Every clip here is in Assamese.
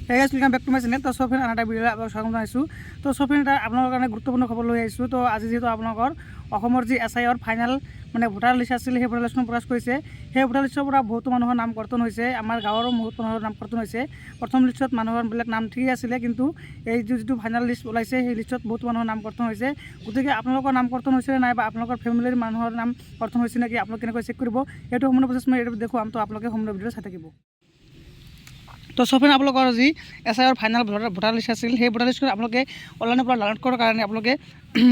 Hey guys, welcome back to my channel. তো সফিন আনাটা ভিডিও আপোনাক স্বাগতম জনাইছোঁ। তো সফিন এটা আপোনালোকৰ কাৰণে গুৰুত্বপূৰ্ণ খবৰ লৈ আহিছোঁ। তো আজি যেহেতু আপোনালোকৰ অসমৰ যি SIৰ ফাইনেল মানে ভোটাৰ লিষ্ট আছিল সেই ভোটাৰ লিষ্টখন প্ৰকাশ কৰিছে। সেই ভোটাৰ লিষ্টৰ পৰা বহুতো মানুহৰ নাম কৰ্তন হৈছে। আমাৰ গাঁৱৰো বহুত মানুহৰ নাম কৰ্তন হৈছে। প্ৰথম লিষ্টত মানুহৰবিলাক নাম ঠিকেই আছিলে, কিন্তু এই যিটো ফাইনেল লিষ্ট ওলাইছে সেই লিষ্টত বহুত মানুহৰ নাম কৰ্তন হৈছে। গতিকে আপোনালোকৰ নাম কৰ্তন হৈছে নাই বা আপোনালোকৰ ফেমিলিৰ মানুহৰ নাম কৰ্তন হৈছে নেকি, আপোনালোকে কেনেকৈ চেক কৰিব সেইটো সম্পূৰ্ণ প্ৰচেছ মই এইটো দেখুৱাম। তো আপোনালোকে সম্পূৰ্ণ ভিডিঅ' চাই থাকিব। তো সফিন আপোনালোকৰ যি SIৰ ফাইনেল ভোটাৰ লিষ্ট আছিল সেই ভোটাৰ লিষ্টখন আপোনালোকে অনলাইনৰ পৰা ডাউনলোড কৰাৰ কাৰণে আপোনালোকে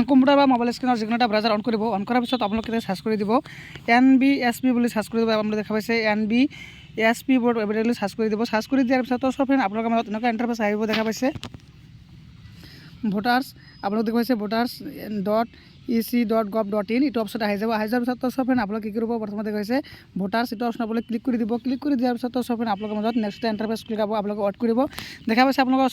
কম্পিউটাৰ বা মোবাইল স্ক্ৰীনৰ যিকোনো এটা ব্ৰাউজাৰ অন কৰিব। অন কৰাৰ পিছত আপোনালোকে চাৰ্চ কৰি দিব NBSP বুলি চাৰ্চ কৰি দিব। আপোনালোকে দেখা পাইছে NBSP বোৰ্ড ৱেবছাইট বুলি চাৰ্চ কৰি দিব। চাৰ্চ কৰি দিয়াৰ পিছত সফিন আপোনালোকৰ মাজত এনেকুৱা ইণ্টাৰফেচ আহিব, দেখা পাইছে ভোটাৰ্ছ, আপোনালোকে দেখা পাইছে voters.ec.gov.in এইটো অপশ্যন আহি যাব। আহি যোৱাৰ পিছত সফিন আপোনালোকে কি কৰিব, প্ৰথমতে কৈছে ভোটাৰ্ছ এইটো অপশ্যন আপোনালোকে ক্লিক কৰি দিব। ক্লিক কৰি দিয়াৰ পিছত সফিন আপোনালোকৰ মাজত নেক্সট ইণ্টাৰফেচ ক্লিক হ'ব, আপোনালোকে ৱেইট কৰিব। দেখা পাইছে আপোনালোকৰ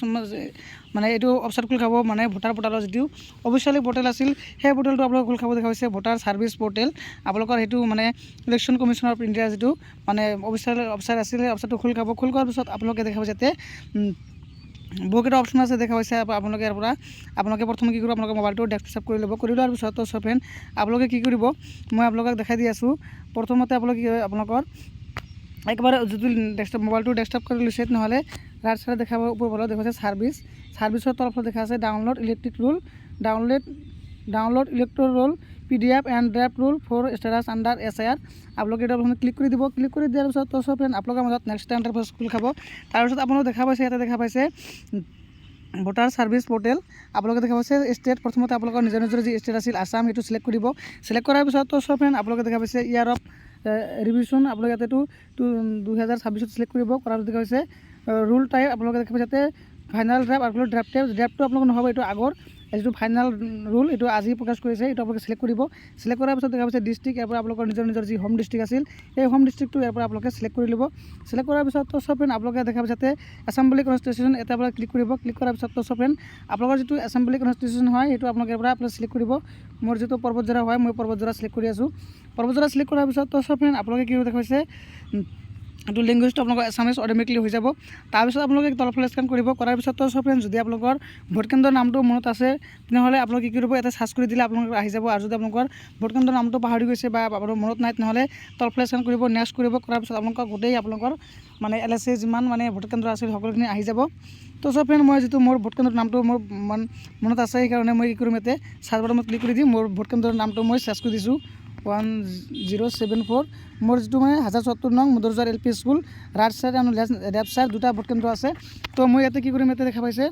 মানে এইটো অপশ্যন ক্লিক হ'ব, মানে ভোটাৰ পৰ্টেলৰ যিটো অফিচিয়েলি পৰ্টেল আছিল সেই পৰ্টেলটো আপোনালোকে খোল খাব। দেখা পাইছে ভোটাৰ ছাৰ্ভিচ পৰ্টেল, আপোনালোকৰ সেইটো মানে ইলেকশ্যন কমিশ্যন অফ ইণ্ডিয়াৰ যিটো মানে অফিচিয়েল ৱেবছাইট আছিলে ৱেবছাইটটো খোল খাব। খোল কৰাৰ পিছত আপোনালোকে দেখা পাইছে যাতে বহুকেইটা অপশ্যন আছে, দেখা পাইছে আপোনালোকে ইয়াৰ পৰা আপোনালোকে প্ৰথমে কি কৰিব, আপোনালোকে মোবাইলটো ডেস্কটপ কৰি ল'ব। কৰি লোৱাৰ পিছত সফিন আপোনালোকে কি কৰিব মই আপোনালোকক দেখাই দি আছোঁ। প্ৰথমতে আপোনালোকে কি হয়, আপোনালোকৰ একবাৰে যদি মোবাইলটো ডেস্কটপ কৰি লৈছে নহ'লে ৰাইট চাইডে দেখা পাব, ওপৰ ফালে দেখা আছে ছাৰ্ভিচৰ তলফালে দেখা আছে download electoral roll PDF and draft roll for status under SIR। আপোনালোকে এইটো অপশ্যন ক্লিক কৰি দিব। ক্লিক কৰি দিয়াৰ পিছত সফিন আপোনালোকৰ মাজত নেক্সট ইণ্টাৰফেচ খোল খাব। তাৰপিছত আপোনালোকে দেখা পাইছে ইয়াতে দেখা পাইছে ভোটাৰ ছাৰ্ভিচ পৰ্টেল, আপোনালোকে দেখা পাইছে ষ্টেট। প্ৰথমতে আপোনালোকৰ নিজৰ যি ষ্টেট আছিল আছাম সেইটো চিলেক্ট কৰিব। চিলেক্ট কৰাৰ পিছত সফিন আপোনালোকে দেখা পাইছে ইয়াৰ অফ ৰিভিশ্যন আপোনালোকে ইয়াতে 2026 চিলেক্ট কৰিব। কৰাৰ পিছত দেখা পাইছে ৰুল টাইপ আপোনালোকে দেখা পাইছে ইয়াতে ফাইনেল ড্ৰাফ্ট আৰু ড্ৰাফ্টটো আপোনালোকে নহ'ব, এইটো আগৰ যিটো ফাইনেল ৰুল এইটো আজি প্ৰকাশ কৰিছে, এইটো আপোনালোকে চিলেক্ট কৰিব। চিলেক্ট কৰাৰ পিছত দেখা পাইছে ডিষ্ট্ৰিক্ট, ইয়াৰ পৰা আপোনালোকৰ নিজৰ যি হোম ডিষ্ট্ৰিক্ট আছিল সেই হোম ডিষ্ট্ৰিক্টটো ইয়াৰ পৰা আপোনালোকে চিলেক্ট কৰি ল'ব। চিলেক্ট কৰাৰ পিছত সফিন আপোনালোকে দেখা পাইছে এছেম্বলি কনষ্টিটিউশ্যন এটা আপোনালোকে ক্লিক কৰিব। ক্লিক কৰাৰ পিছত সফিন আপোনালোকৰ যিটো এছেম্বলি কনষ্টিটিউশ্যন হয় সেইটো আপোনালোকে ইয়াৰ পৰা আপোনালোকে চিলেক্ট কৰিব। মোৰ যিটো পৰ্বতজোৰা হয় মই পৰ্বতজোৰা চিলেক্ট কৰি আছোঁ। পৰ্বতজোৰা চিলেক্ট কৰাৰ পিছত সফিন আপোনালোকে কি দেখা পাইছে এইটো লেংগুৱেজটো আপোনালোকৰ এছামিজ অট'মেটিকলি হৈ যাব। তাৰপিছত আপোনালোকে তলফালে স্কেন কৰিব। কৰাৰ পিছত সফিন যদি আপোনালোকৰ ভোটকেন্দ্ৰৰ নামটো মনত আছে তেনেহ'লে আপোনালোকে কি কৰিব, ইয়াতে চাৰ্চ কৰি দিলে আপোনালোকৰ আহি যাব। আৰু যদি আপোনালোকৰ ভোটকেন্দ্ৰৰ নামটো পাহৰি গৈছে বা আপোনাৰ মনত নাই তেনেহ'লে তলফালে স্কেন কৰিব, নেক্সট কৰিব। কৰাৰ পিছত আপোনালোকৰ গোটেই আপোনালোকৰ মানে LIC যিমান মানে ভোটকেন্দ্ৰ আছিল সকলোখিনি আহি যাব। তো সফিন মই যিটো মোৰ ভোটকেন্দ্ৰৰ নামটো মোৰ মনত আছে সেইকাৰণে মই কি কৰিম, ইয়াতে চাৰ্চ বাটনত ক্লিক কৰি দিম। মোৰ ভোটকেন্দ্ৰৰ নামটো মই চাৰ্চ কৰি দিছোঁ 1074। মোৰ যিটো মানে 1070 নং মুদৰজাৰ LP স্কুল ৰাইট চাইড আৰু লেফ্ট চাইড দুটা ভোটকেন্দ্ৰ আছে। তো মই ইয়াতে কি কৰিম, ইয়াতে দেখা পাইছে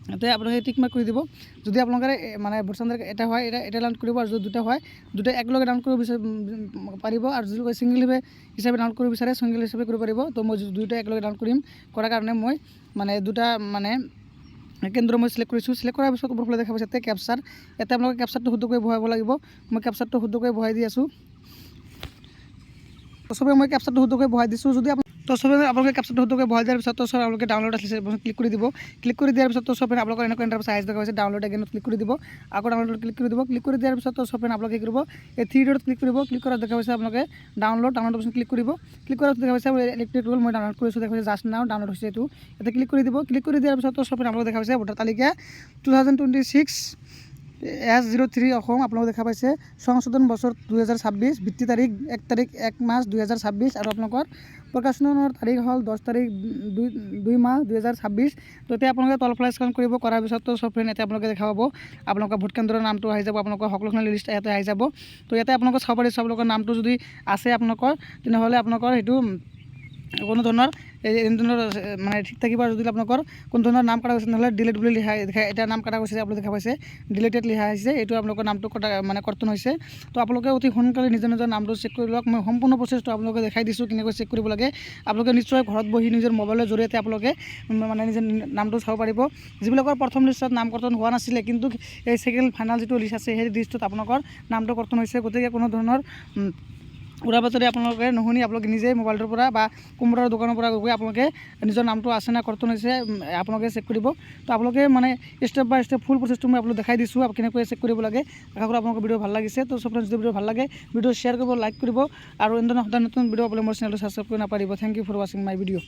ইয়াতে আপোনালোকে টিক মাৰ্ক কৰি দিব। যদি আপোনালোকে মানে ভোট চেণ্টাৰ এটা হয় এটা ডাউনলোড কৰিব, আৰু যদি দুটা হয় দুটা একেলগে ডাউনলোড কৰিব পাৰিব। আৰু যদি ছিংগল হিচাপে ডাউনলোড কৰিব বিচাৰে ছিংগল হিচাপে কৰিব পাৰিব। তো মই দুটা একেলগে ডাউনলোড কৰিম, কৰাৰ কাৰণে মই মানে দুটা মানে কেন্দ্ৰ মই চিলেক্ট কৰিছোঁ। চিলেক্ট কৰাৰ পিছত ওপৰফালে দেখা পাইছে কেপচাৰ, ইয়াতে আপোনালোকে কেপচাৰটো শুদ্ধকৈ বহাব লাগিব। মই কেপচাৰটো শুদ্ধকৈ বহাই দি আছোঁ। সবে মই কেপচাৰটো শুদ্ধকৈ বহাই দিছোঁ। যদি সবে আপোনালোকে কেপচাৰটো শুদ্ধকৈ বহাই দিয়াৰ পিছত সব আপোনালোকে ডাউনলোড আছে ক্লিক কৰি দিব। ক্লিক কৰি দিয়াৰ পিছত সবে আপোনালোকৰ এনেকুৱা ইণ্টাৰফেচ আহি দেখা পাইছে ডাউনলোড এগেইনত ক্লিক কৰি দিব। আকৌ ডাউনলোড ক্লিক কৰি দিব। ক্লিক কৰি দিয়াৰ পিছত সবে আপোনালোকে কি কৰিব, এই 3 ডট ক্লিক কৰিব। ক্লিক কৰাত দেখা পাইছে আপোনালোকে ডাউনলোড অপশ্যন ক্লিক কৰিব। ক্লিক কৰাত দেখা পাইছে ইলেক্ট্ৰিক ৰোল মই ডাউনলোড কৰিছোঁ, দেখা পাইছে জাষ্ট নাও ডাউনলোড হৈছে এইটো, ইয়াতে ক্লিক কৰি দিব। ক্লিক কৰি দিয়াৰ পিছত সবে আপোনালোকে দেখা পাইছে ভোটাৰ তালিকা 2026 S03 অসম আপোনালোকে দেখা পাইছে সংশোধন বছৰ 2026, ভিত্তি তাৰিখ 1 মাৰ্চ 2026 আৰু আপোনালোকৰ প্ৰকাশনৰ তাৰিখ হ'ল 10 তাৰিখ 2 মাহ 2026। তো এতিয়া আপোনালোকে তলফালে স্কেন কৰিব। কৰাৰ পিছত সফিন ইয়াতে আপোনালোকে দেখা পাব আপোনালোকৰ ভোটকেন্দ্ৰৰ নামটো আহি যাব, আপোনালোকৰ সকলোখিনি লিষ্ট ইয়াতে আহি যাব। তো ইয়াতে আপোনালোকৰ চাব পাৰিছে আপোনালোকৰ নামটো যদি আছে আপোনালোকৰ তেনেহ'লে আপোনালোকৰ সেইটো কোনো ধৰণৰ এনেধৰণৰ মানে ঠিক থাকিব। আৰু যদি আপোনালোকৰ কোনো ধৰণৰ নাম কটা গৈছে নহ'লে ডিলিট বুলি লিখা দেখা, এটা নাম কটা গৈছে আপোনালোকে দেখা পাইছে ডিলিটেড লিখা আহিছে, এইটো আপোনালোকৰ নামটো কটা মানে কৰ্তন হৈছে। তো আপোনালোকে অতি সোনকালে নিজৰ নামটো চেক কৰি লওক। মই সম্পূৰ্ণ প্ৰচেছটো আপোনালোকে দেখাই দিছোঁ কেনেকৈ চেক কৰিব লাগে। আপোনালোকে নিশ্চয় ঘৰত বহি নিজৰ মোবাইলৰ জৰিয়তে আপোনালোকে মানে নিজৰ নামটো চাব পাৰিব। যিবিলাকৰ প্ৰথম লিষ্টত নাম কৰ্তন হোৱা নাছিলে কিন্তু এই ছেকেণ্ড ফাইনেল যিটো লিষ্ট আছে সেই লিষ্টত আপোনালোকৰ নামটো কৰ্তন হৈছে। গতিকে কোনো ধৰণৰ উৰা বাতৰি আপোনালোকে নুশুনি আপোনালোকে নিজেই মোবাইলটোৰ পৰা বা কম্পিউটাৰৰ দোকানৰ পৰা গৈ আপোনালোকে নিজৰ নামটো আছে না কৰ্তন হৈছে আপোনালোকে চেক কৰিব। তো আপোনালোকে মানে ষ্টেপ বাই ষ্টেপ ফুল প্ৰচেছটো মই আপোনালোক দেখাই দিছোঁ কেনেকৈ চেক কৰিব লাগে। আশা কৰোঁ আপোনালোকৰ ভিডিঅ' ভাল লাগিছে। তো সব যদি ভিডিঅ' ভাল লাগে ভিডিঅ' শ্বেয়াৰ কৰিব, লাইক কৰিব আৰু এনেধৰণৰ সদায় নতুন ভিডিঅ' পাবলৈ মোৰ চেনেলটো ছাবস্ক্ৰাইব কৰিব নাপাহৰিব। থেংক ইউ ফৰ ৱাচিং মাই ভিডিঅ'।